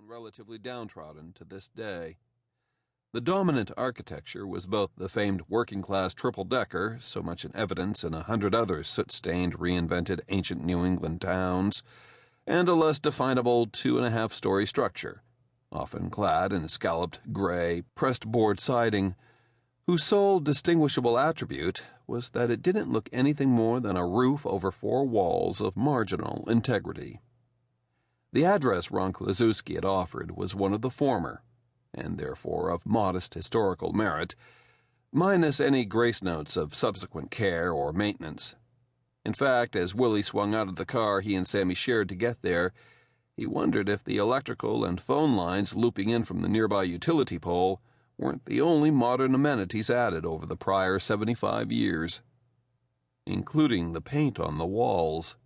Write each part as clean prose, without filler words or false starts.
and relatively downtrodden to this day. The dominant architecture was both the famed working-class triple-decker, so much in evidence in 100 other soot-stained, reinvented ancient New England towns, and a less definable 2.5-story structure, often clad in scalloped gray, pressed board siding, whose sole distinguishable attribute was that it didn't look anything more than a roof over 4 walls of marginal integrity. The address Ron Klaszewski had offered was one of the former, and therefore of modest historical merit, minus any grace notes of subsequent care or maintenance. In fact, as Willie swung out of the car he and Sammy shared to get there, he wondered if the electrical and phone lines looping in from the nearby utility pole weren't the only modern amenities added over the prior 75 years, including the paint on the walls.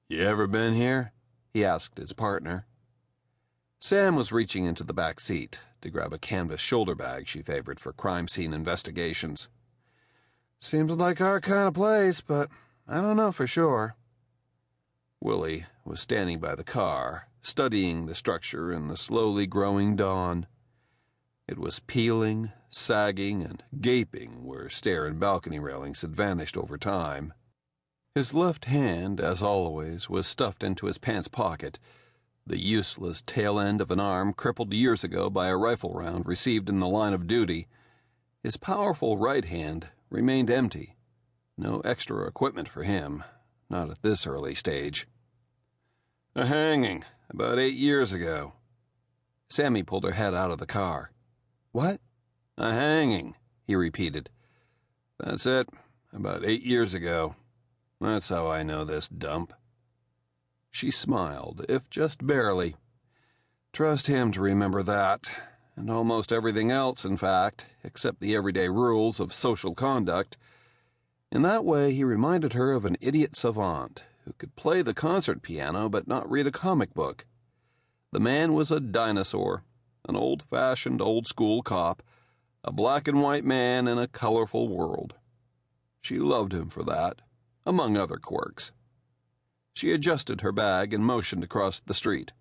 "You ever been here?" he asked his partner. Sam was reaching into the back seat to grab a canvas shoulder bag she favored for crime scene investigations. "Seems like our kind of place, but I don't know for sure." Willie was standing by the car, studying the structure in the slowly growing dawn. It was peeling, sagging, and gaping where stair and balcony railings had vanished over time. His left hand, as always, was stuffed into his pants pocket, the useless tail end of an arm crippled years ago by a rifle round received in the line of duty. His powerful right hand remained empty. No extra equipment for him, not at this early stage. "A hanging, about 8 years ago." Sammy pulled her head out of the car. "What?" "A hanging," he repeated. "That's it, about 8 years ago. That's how I know this dump." She smiled, if just barely. Trust him to remember that, and almost everything else, in fact, except the everyday rules of social conduct. In that way, he reminded her of an idiot savant who could play the concert piano but not read a comic book. The man was a dinosaur, an old-fashioned, old-school cop, a black-and-white man in a colorful world. She loved him for that, among other quirks. She adjusted her bag and motioned across the street.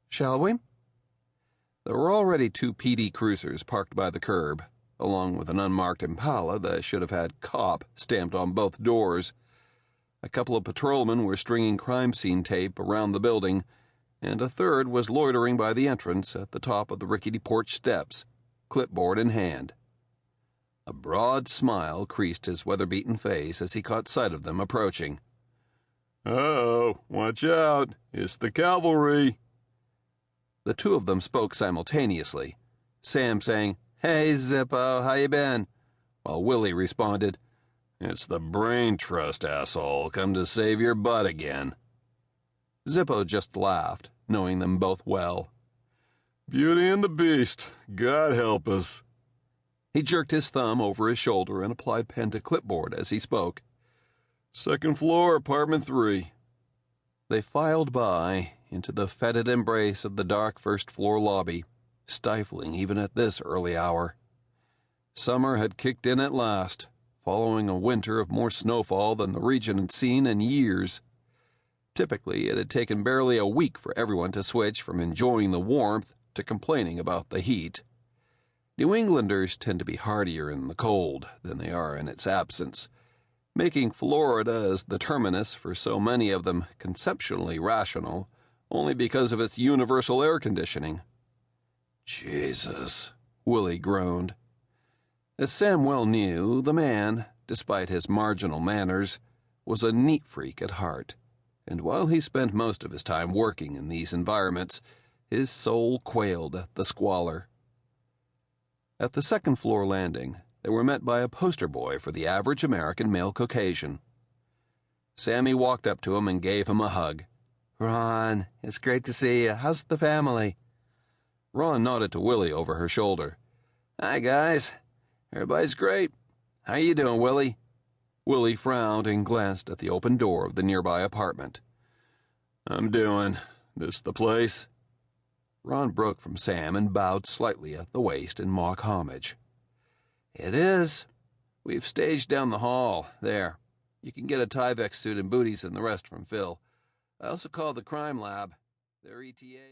"Shall we?" There were already 2 PD cruisers parked by the curb, along with an unmarked Impala that should have had "cop" stamped on both doors. A couple of patrolmen were stringing crime scene tape around the building, and a third was loitering by the entrance at the top of the rickety porch steps, clipboard in hand. A broad smile creased his weather-beaten face as he caught sight of them approaching. "Uh-oh, watch out, it's the cavalry." The 2 of them spoke simultaneously, Sam saying, "Hey, Zippo, how you been?" while Willie responded, "It's the brain trust, asshole, come to save your butt again." Zippo just laughed, knowing them both well. "Beauty and the Beast, God help us." He jerked his thumb over his shoulder and applied pen to clipboard as he spoke. "Second floor, apartment 3. They filed by into the fetid embrace of the dark first-floor lobby, stifling even at this early hour. Summer had kicked in at last, following a winter of more snowfall than the region had seen in years. Typically, it had taken barely a week for everyone to switch from enjoying the warmth to complaining about the heat. New Englanders tend to be hardier in the cold than they are in its absence, making Florida as the terminus for so many of them conceptually rational only because of its universal air conditioning. "Jesus," Willie groaned. As Sam well knew, the man, despite his marginal manners, was a neat freak at heart, and while he spent most of his time working in these environments, his soul quailed at the squalor. At the second-floor landing, they were met by a poster boy for the average American male Caucasian. Sammy walked up to him and gave him a hug. "Ron, it's great to see you. How's the family?" Ron nodded to Willie over her shoulder. "Hi, guys. Everybody's great. How you doing, Willie?" Willie frowned and glanced at the open door of the nearby apartment. "I'm doing. This the place?" Ron broke from Sam and bowed slightly at the waist in mock homage. "It is. We've staged down the hall. There. You can get a Tyvek suit and booties and the rest from Phil. I also called the crime lab. Their ETA..."